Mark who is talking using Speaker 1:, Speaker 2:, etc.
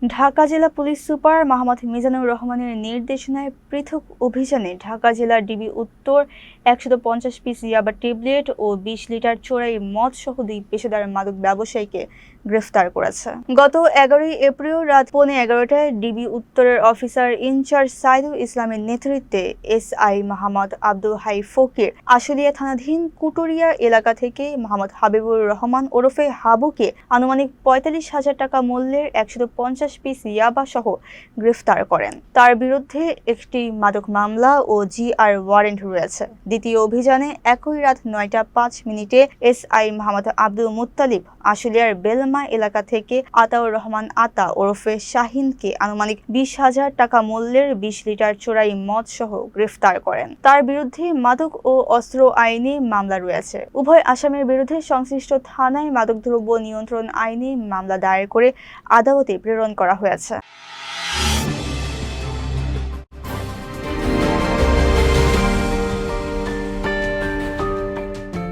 Speaker 1: ঢাকা জেলা police super Mohammad Mizanur রহমানের নির্দেশনায় পৃথক অভিযানে ঢাকা জেলা ডিবি উত্তর ১৫০ পিস ইয়াবা ট্যাবলেট ও ২০ লিটার চোরাই মদ সহ ২ পেশাদার মাদক ব্যবসায়ীকে গ্রেফতার করেছে। গত ১১ এপ্রিল রাত ১১:১৫টায় ডিবি উত্তরের অফিসার ইনচার্জ সাইদুল ইসলামের নেতৃত্বে এসআই মোহাম্মদ আব্দুল হাই ফকির আশুলিয়া থানাধীন কুটুরিয়া এলাকা থেকে মোহাম্মদ হাবিবুর রহমান ওরফে হাবুকে আনুমানিক ৪৫,০০০ টাকা মূল্যের ১৫০ পিস ইয়াবা সহ গ্রেফতার করেন। তার বিরুদ্ধে একটি মাদক মামলা ও জিআর ওয়ারেন্ট রয়েছে। দ্বিতীয় অভিযানে একই রাত ৯টা ৫ মিনিটে এসআই মোহাম্মদ আব্দুল মুত্তালিব আশুলিয়ার বেলমা এলাকা থেকে আতাউর রহমান আতা ওরফে শাহিনকে আনুমানিক ২০,০০০ টাকা মূল্যের ২০ লিটার চোরাই মদ সহ গ্রেফতার করেন। তার বিরুদ্ধে মাদক ও অস্ত্র আইনে মামলা রয়েছে। উভয় আসামির বিরুদ্ধে সংশ্লিষ্ট থানায় মাদকদ্রব্য নিয়ন্ত্রণ আইনে মামলা দায়ের করে আদালতে প্রেরণ করা হয়েছে।